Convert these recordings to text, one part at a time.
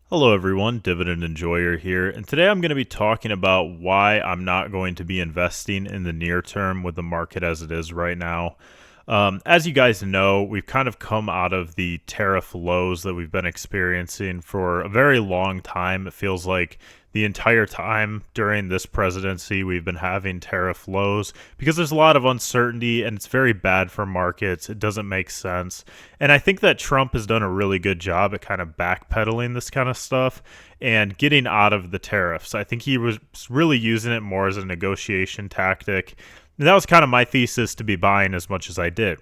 Hello, everyone. Dividend Enjoyer here. And today I'm going to be talking about why I'm not going to be investing in the near term with the market as it is right now. As you guys know, we've kind of come out of the tariff lows that we've been experiencing for a very long time. It feels like the entire time during this presidency, we've been having tariff lows because there's a lot of uncertainty and it's very bad for markets. It doesn't make sense. And I think that Trump has done a really good job at kind of backpedaling this kind of stuff and getting out of the tariffs. I think he was really using it more as a negotiation tactic. And that was kind of my thesis to be buying as much as I did.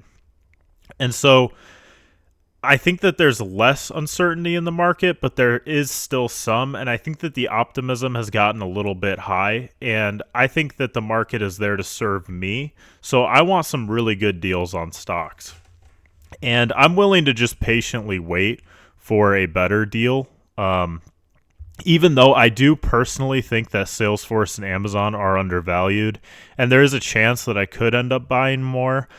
And so I think that there's less uncertainty in the market, but there is still some. And I think that the optimism has gotten a little bit high. And I think that the market is there to serve me. So I want some really good deals on stocks. And I'm willing to just patiently wait for a better deal. Even though I do personally think that Salesforce and Amazon are undervalued, and there is a chance that I could end up buying more,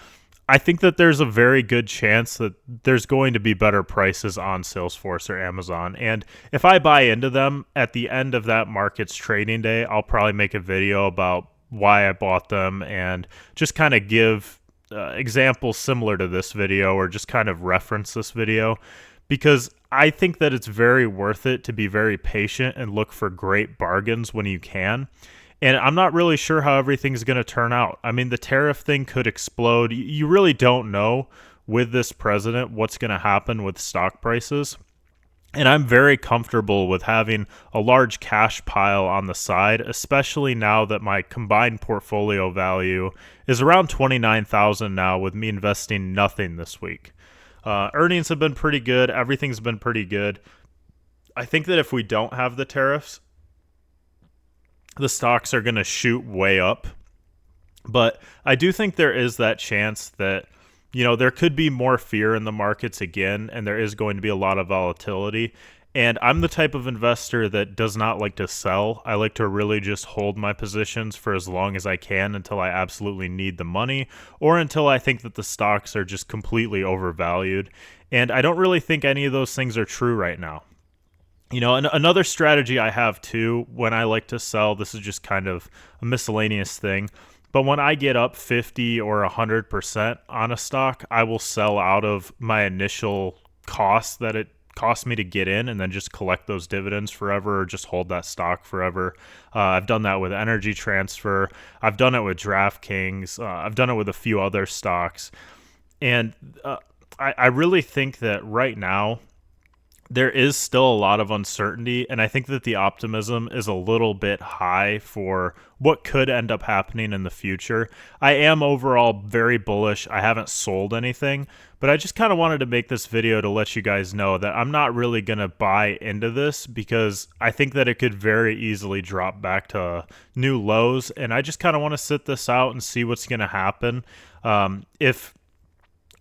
I think that there's a very good chance that there's going to be better prices on Salesforce or Amazon. And if I buy into them at the end of that market's trading day, I'll probably make a video about why I bought them and just kind of give examples similar to this video or just kind of reference this video, because I think that it's very worth it to be very patient and look for great bargains when you can. And I'm not really sure how everything's going to turn out. I mean, the tariff thing could explode. You really don't know with this president what's going to happen with stock prices. And I'm very comfortable with having a large cash pile on the side, especially now that my combined portfolio value is around $29,000 now, with me investing nothing this week. Earnings have been pretty good. Everything's been pretty good. I think that if we don't have the tariffs, the stocks are going to shoot way up. But I do think there is that chance that, there could be more fear in the markets again, and there is going to be a lot of volatility. And I'm the type of investor that does not like to sell. I like to really just hold my positions for as long as I can until I absolutely need the money or until I think that the stocks are just completely overvalued. And I don't really think any of those things are true right now. And another strategy I have too when I like to sell, this is just kind of a miscellaneous thing, but when I get up 50 or 100% on a stock, I will sell out of my initial cost that it cost me to get in and then just collect those dividends forever or just hold that stock forever. I've done that with Energy Transfer. I've done it with DraftKings. I've done it with a few other stocks. And I really think that right now there is still a lot of uncertainty, and I think that the optimism is a little bit high for what could end up happening in the future. I am overall very bullish. I haven't sold anything, but I just kind of wanted to make this video to let you guys know that I'm not really going to buy into this because I think that it could very easily drop back to new lows, and I just kind of want to sit this out and see what's going to happen. If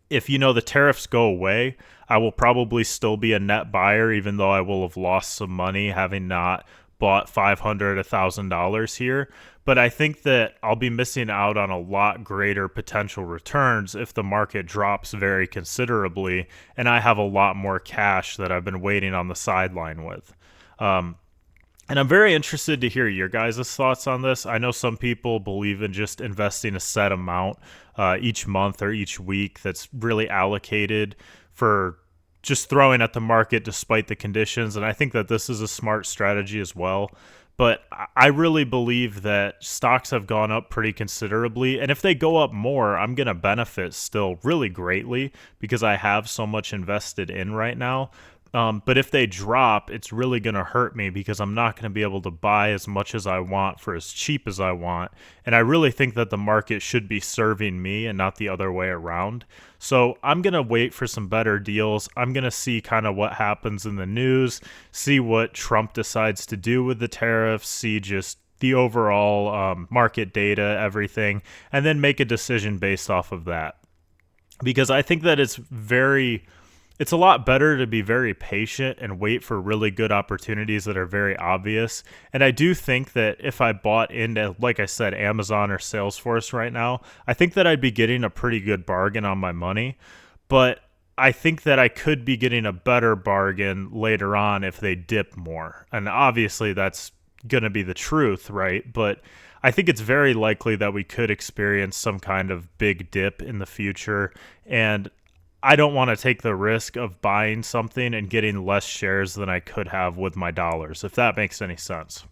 the tariffs go away, I will probably still be a net buyer, even though I will have lost some money having not bought $500, $1,000 here. But I think that I'll be missing out on a lot greater potential returns if the market drops very considerably and I have a lot more cash that I've been waiting on the sideline with. And I'm very interested to hear your guys' thoughts on this. I know some people believe in just investing a set amount each month or each week that's really allocated for just throwing at the market despite the conditions. And I think that this is a smart strategy as well. But I really believe that stocks have gone up pretty considerably. And if they go up more, I'm going to benefit still really greatly because I have so much invested in right now. But if they drop, it's really going to hurt me because I'm not going to be able to buy as much as I want for as cheap as I want. And I really think that the market should be serving me and not the other way around. So I'm going to wait for some better deals. I'm going to see kind of what happens in the news, see what Trump decides to do with the tariffs, see just the overall market data, everything, and then make a decision based off of that. Because I think that it's a lot better to be very patient and wait for really good opportunities that are very obvious. And I do think that if I bought into, like I said, Amazon or Salesforce right now, I think that I'd be getting a pretty good bargain on my money. But I think that I could be getting a better bargain later on if they dip more. And obviously that's going to be the truth, right? But I think it's very likely that we could experience some kind of big dip in the future. And I don't want to take the risk of buying something and getting less shares than I could have with my dollars, if that makes any sense.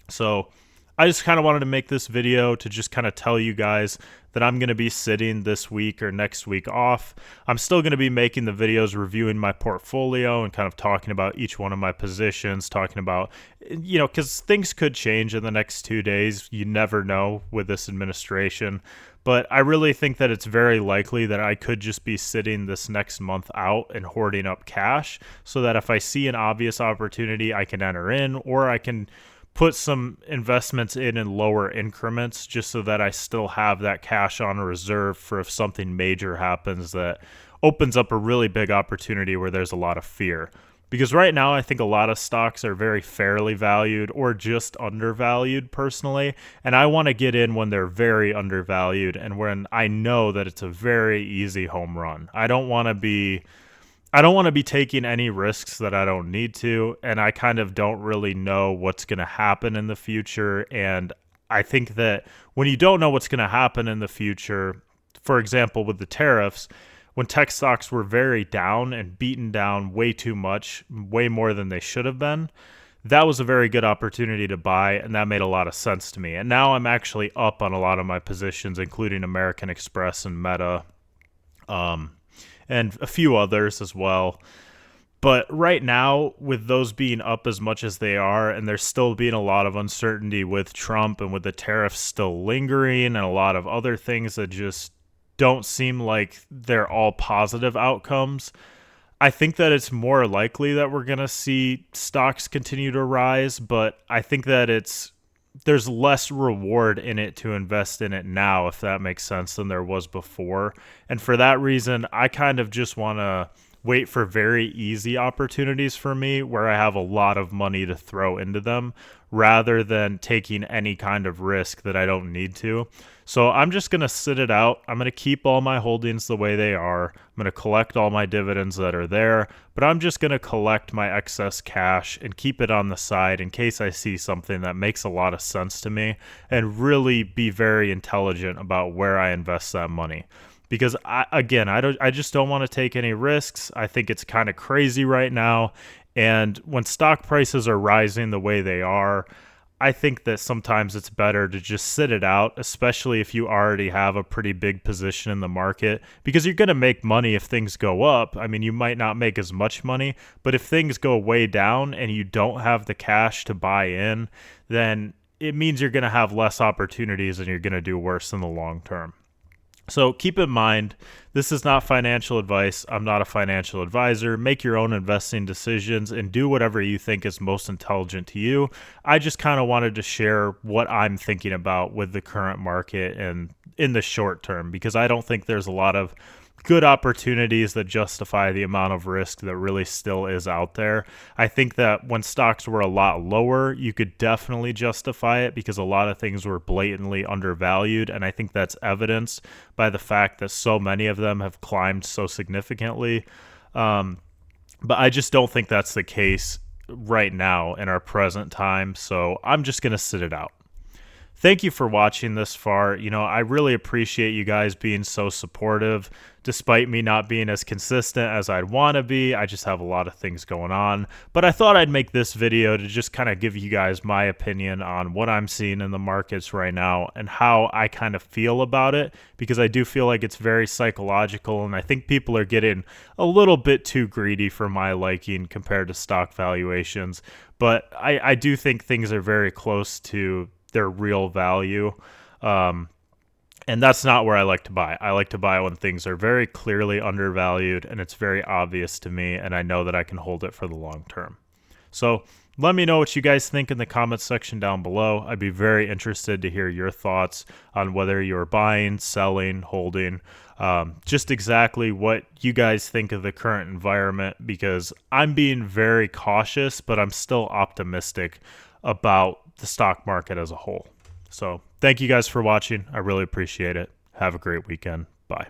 So I just kind of wanted to make this video to just kind of tell you guys that I'm going to be sitting this week or next week off. I'm still going to be making the videos reviewing my portfolio and kind of talking about each one of my positions, talking about, because things could change in the next 2 days. You never know with this administration. But I really think that it's very likely that I could just be sitting this next month out and hoarding up cash so that if I see an obvious opportunity, I can enter in, or I can put some investments in lower increments just so that I still have that cash on reserve for if something major happens that opens up a really big opportunity where there's a lot of fear. Because right now, I think a lot of stocks are very fairly valued or just undervalued personally. And I want to get in when they're very undervalued and when I know that it's a very easy home run. I don't want to be taking any risks that I don't need to, and I kind of don't really know what's going to happen in the future. And I think that when you don't know what's going to happen in the future, for example, with the tariffs, when tech stocks were very down and beaten down way too much, way more than they should have been, that was a very good opportunity to buy, and that made a lot of sense to me. And now I'm actually up on a lot of my positions, including American Express and Meta, and a few others as well. But right now, with those being up as much as they are, and there's still being a lot of uncertainty with Trump and with the tariffs still lingering and a lot of other things that just don't seem like they're all positive outcomes, I think that it's more likely that we're going to see stocks continue to rise, but I think that there's less reward in it to invest in it now, if that makes sense, than there was before. And for that reason, I kind of just want to wait for very easy opportunities for me where I have a lot of money to throw into them rather than taking any kind of risk that I don't need to. So I'm just going to sit it out. I'm going to keep all my holdings the way they are. I'm going to collect all my dividends that are there, but I'm just going to collect my excess cash and keep it on the side in case I see something that makes a lot of sense to me, and really be very intelligent about where I invest that money. Because I just don't want to take any risks. I think it's kind of crazy right now. And when stock prices are rising the way they are, I think that sometimes it's better to just sit it out, especially if you already have a pretty big position in the market, because you're going to make money if things go up. I mean, you might not make as much money, but if things go way down and you don't have the cash to buy in, then it means you're going to have less opportunities and you're going to do worse in the long term. So keep in mind, this is not financial advice. I'm not a financial advisor. Make your own investing decisions and do whatever you think is most intelligent to you. I just kind of wanted to share what I'm thinking about with the current market and in the short term, because I don't think there's a lot of good opportunities that justify the amount of risk that really still is out there. I think that when stocks were a lot lower, you could definitely justify it because a lot of things were blatantly undervalued. And I think that's evidenced by the fact that so many of them have climbed so significantly. But I just don't think that's the case right now in our present time. So I'm just going to sit it out. Thank you for watching this far. I really appreciate you guys being so supportive, despite me not being as consistent as I'd want to be. I just have a lot of things going on. But I thought I'd make this video to just kind of give you guys my opinion on what I'm seeing in the markets right now and how I kind of feel about it, because I do feel like it's very psychological, and I think people are getting a little bit too greedy for my liking compared to stock valuations. But I do think things are very close to their real value. And that's not where I like to buy. I like to buy when things are very clearly undervalued and it's very obvious to me, and I know that I can hold it for the long term. So let me know what you guys think in the comments section down below. I'd be very interested to hear your thoughts on whether you're buying, selling, holding, just exactly what you guys think of the current environment, because I'm being very cautious, but I'm still optimistic about the stock market as a whole. So thank you guys for watching. I really appreciate it. Have a great weekend. Bye.